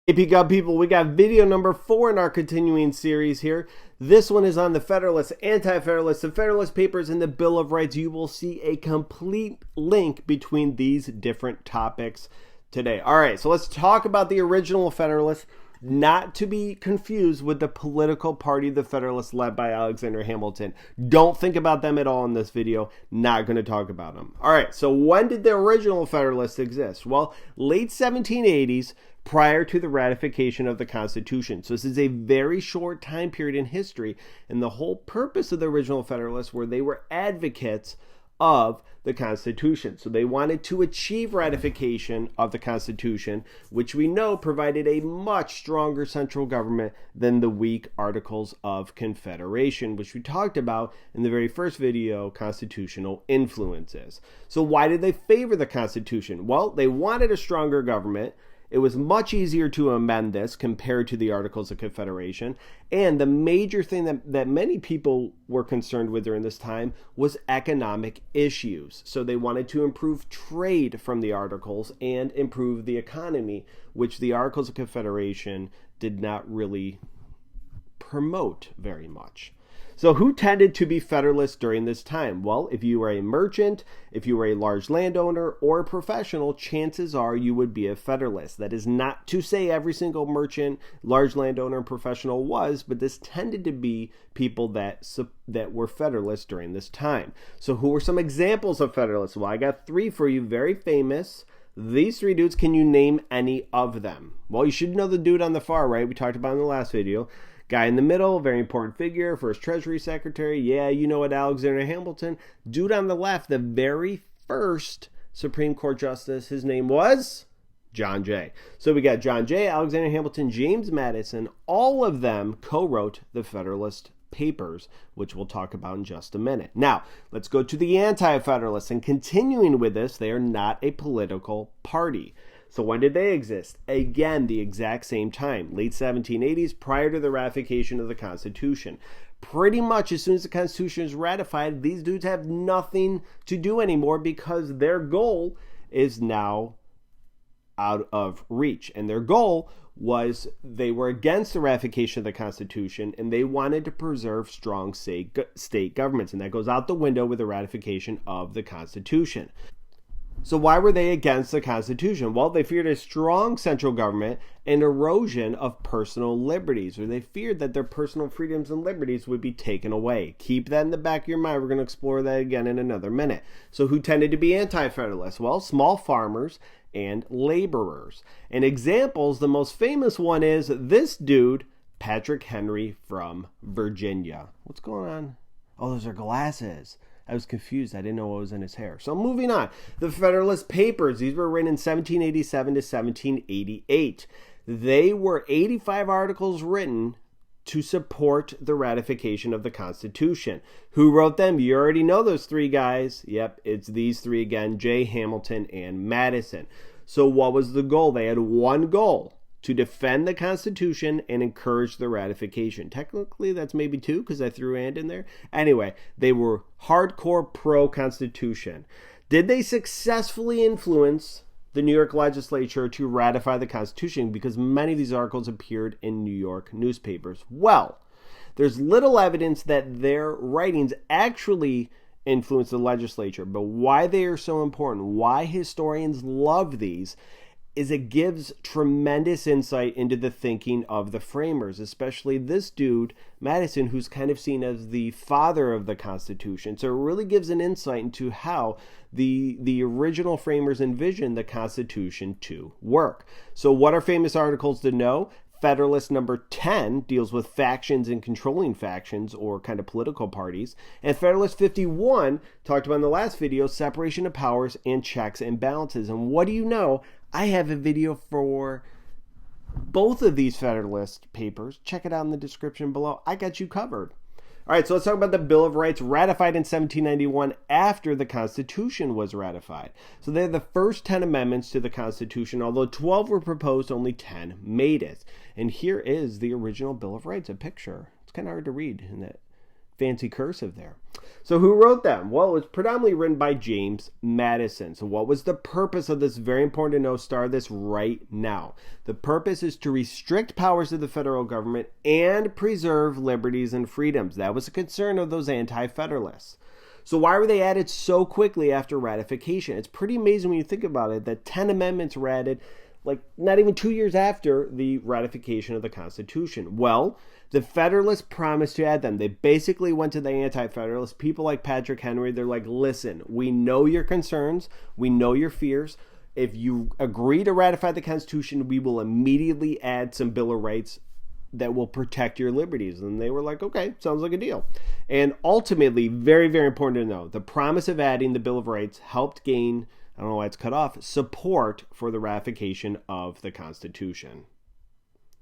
AP God people, we got video number 4 in our continuing series here. This one is on the Federalists, anti-federalists, the Federalist Papers, and the Bill of Rights. You will see a complete link between these different topics today. All right, so let's talk about the original Federalists, not to be confused with the political party, the Federalists led by Alexander Hamilton. Don't think about them at all in this video. Not going to talk about them. All right, so when did the original Federalists exist? Well, late 1780s, prior to the ratification of the Constitution. So this is a very short time period in history, and the whole purpose of the original Federalists were they were advocates of the Constitution. So they wanted to achieve ratification of the Constitution, which we know provided a much stronger central government than the weak Articles of Confederation, which we talked about in the very first video, constitutional influences. So why did they favor the Constitution? Well, they wanted a stronger government. It was much easier to amend this compared to the Articles of Confederation. And the major thing that many people were concerned with during this time was economic issues. So they wanted to improve trade from the Articles and improve the economy, which the Articles of Confederation did not really promote very much. So who tended to be Federalists during this time? Well, if you were a merchant, if you were a large landowner, or a professional, chances are you would be a Federalist. That is not to say every single merchant, large landowner, and professional was, but this tended to be people that were Federalists during this time. So who were some examples of Federalists? Well, I got 3 for you, very famous. These 3 dudes, can you name any of them? Well, you should know the dude on the far right. We talked about in the last video. Guy in the middle, very important figure, first Treasury Secretary. Yeah, you know it, Alexander Hamilton. Dude on the left, the very first Supreme Court Justice, his name was John Jay. So we got John Jay, Alexander Hamilton, James Madison. All of them co-wrote the Federalist Papers, which we'll talk about in just a minute. Now, let's go to the anti-federalists. And continuing with this, they are not a political party. So when did they exist? Again, the exact same time, late 1780s, prior to the ratification of the Constitution. Pretty much as soon as the Constitution is ratified, these dudes have nothing to do anymore because their goal is now out of reach. And their goal was they were against the ratification of the Constitution and they wanted to preserve strong state governments. And that goes out the window with the ratification of the Constitution. So why were they against the Constitution? Well, they feared a strong central government and erosion of personal liberties, or they feared that their personal freedoms and liberties would be taken away. Keep that in the back of your mind. We're going to explore that again in another minute. So who tended to be anti-federalists? Well, small farmers and laborers. And examples, the most famous one is this dude, Patrick Henry from Virginia. What's going on? Oh, those are glasses. I was confused. I didn't know what was in his hair. So moving on. The Federalist Papers. These were written in 1787 to 1788. They were 85 articles written to support the ratification of the Constitution. Who wrote them? You already know those 3 guys. Yep, it's these 3 again, Jay, Hamilton, and Madison. So what was the goal? They had one goal: to defend the Constitution and encourage the ratification. Technically, that's maybe 2 because I threw "and" in there. Anyway, they were hardcore pro-Constitution. Did they successfully influence the New York legislature to ratify the Constitution? Because many of these articles appeared in New York newspapers. Well, there's little evidence that their writings actually influenced the legislature. But why they are so important, why historians love these, is it gives tremendous insight into the thinking of the framers, especially this dude, Madison, who's kind of seen as the father of the Constitution. So it really gives an insight into how the original framers envisioned the Constitution to work. So what are famous articles to know? Federalist number 10 deals with factions and controlling factions, or kind of political parties. And Federalist 51, talked about in the last video, separation of powers and checks and balances. And what do you know? I have a video for both of these Federalist papers. Check it out in the description below. I got you covered. All right, so let's talk about the Bill of Rights, ratified in 1791 after the Constitution was ratified. So they're the first 10 amendments to the Constitution. Although 12 were proposed, only 10 made it. And here is the original Bill of Rights, a picture. It's kind of hard to read in that fancy cursive there. So who wrote them? Well, it was predominantly written by James Madison. So what was the purpose of this? Very important to know. Start this right now. The purpose is to restrict powers of the federal government and preserve liberties and freedoms. That was a concern of those anti-federalists. So why were they added so quickly after ratification? It's pretty amazing when you think about it that 10 amendments were added like not even 2 years after the ratification of the Constitution. Well, the Federalists promised to add them. They basically went to the anti-federalists, people like Patrick Henry. They're like, listen, we know your concerns. We know your fears. If you agree to ratify the Constitution, we will immediately add some Bill of Rights that will protect your liberties. And they were like, okay, sounds like a deal. And ultimately, very, very important to know, the promise of adding the Bill of Rights helped gain, I don't know why it's cut off, support for the ratification of the Constitution.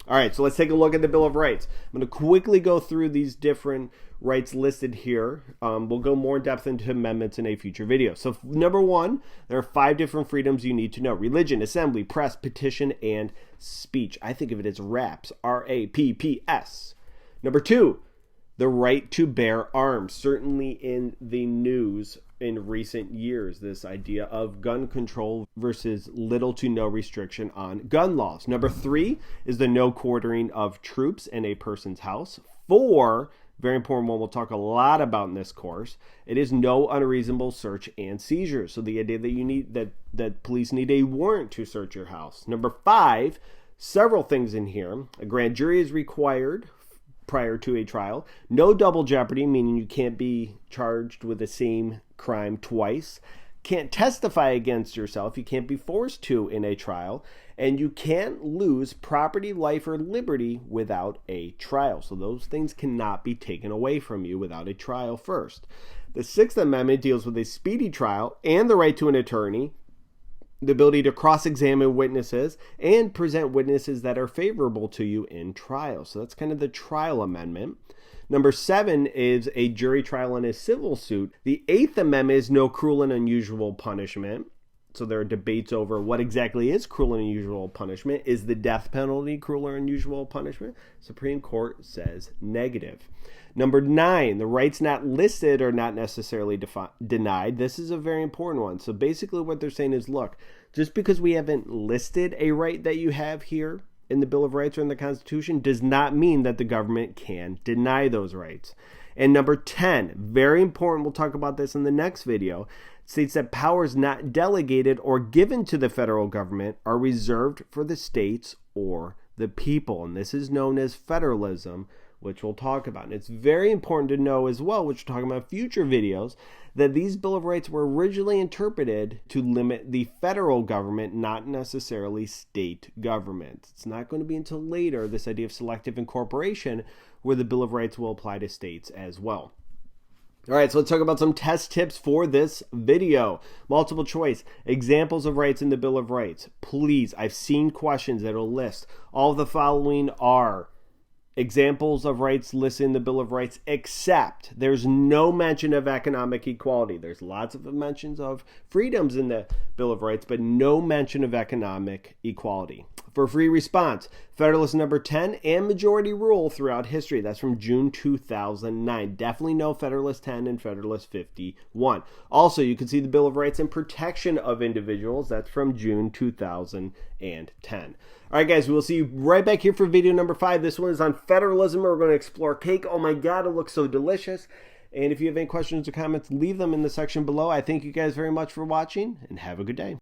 All right, so let's take a look at the Bill of Rights. I'm going to quickly go through these different rights listed here. We'll go more in depth into amendments in a future video. So number one, there are 5 different freedoms you need to know. Religion, assembly, press, petition, and speech. I think of it as RAPS, R-A-P-P-S. Number 2, the right to bear arms. Certainly in the news in recent years, this idea of gun control versus little to no restriction on gun laws. Number 3 is the no quartering of troops in a person's house. 4, very important one we'll talk a lot about in this course, it is no unreasonable search and seizure. So the idea that you need that police need a warrant to search your house. Number 5, several things in here. A grand jury is required prior to a trial. No double jeopardy, meaning you can't be charged with the same crime twice. Can't testify against yourself. You can't be forced to in a trial. And you can't lose property, life, or liberty without a trial. So those things cannot be taken away from you without a trial first. The 6th Amendment deals with a speedy trial and the right to an attorney, the ability to cross-examine witnesses and present witnesses that are favorable to you in trial. So that's kind of the trial amendment. Number 7 is a jury trial in a civil suit. The 8th Amendment is no cruel and unusual punishment. So there are debates over what exactly is cruel and unusual punishment. Is the death penalty cruel or unusual punishment? Supreme Court says negative. Number 9, the rights not listed are not necessarily denied. This is a very important one. So basically what they're saying is, look, just because we haven't listed a right that you have here in the Bill of Rights or in the Constitution does not mean that the government can deny those rights. And number 10, very important, we'll talk about this in the next video, states that powers not delegated or given to the federal government are reserved for the states or the people. And this is known as federalism, which we'll talk about. And it's very important to know as well, which we're talking about in future videos, that these Bill of Rights were originally interpreted to limit the federal government, not necessarily state governments. It's not going to be until later, this idea of selective incorporation, where the Bill of Rights will apply to states as well. All right, so let's talk about some test tips for this video. Multiple choice, examples of rights in the Bill of Rights. Please, I've seen questions that will list all of the following are examples of rights listed in the Bill of Rights, except there's no mention of economic equality. There's lots of mentions of freedoms in the Bill of Rights, but no mention of economic equality. For free response, Federalist number 10 and majority rule throughout history. That's from June 2009. Definitely no Federalist 10 and Federalist 51. Also, you can see the Bill of Rights and Protection of Individuals. That's from June 2010. All right, guys, we'll see you right back here for video number 5. This one is on federalism. We're going to explore cake. Oh my God, it looks so delicious. And if you have any questions or comments, leave them in the section below. I thank you guys very much for watching and have a good day.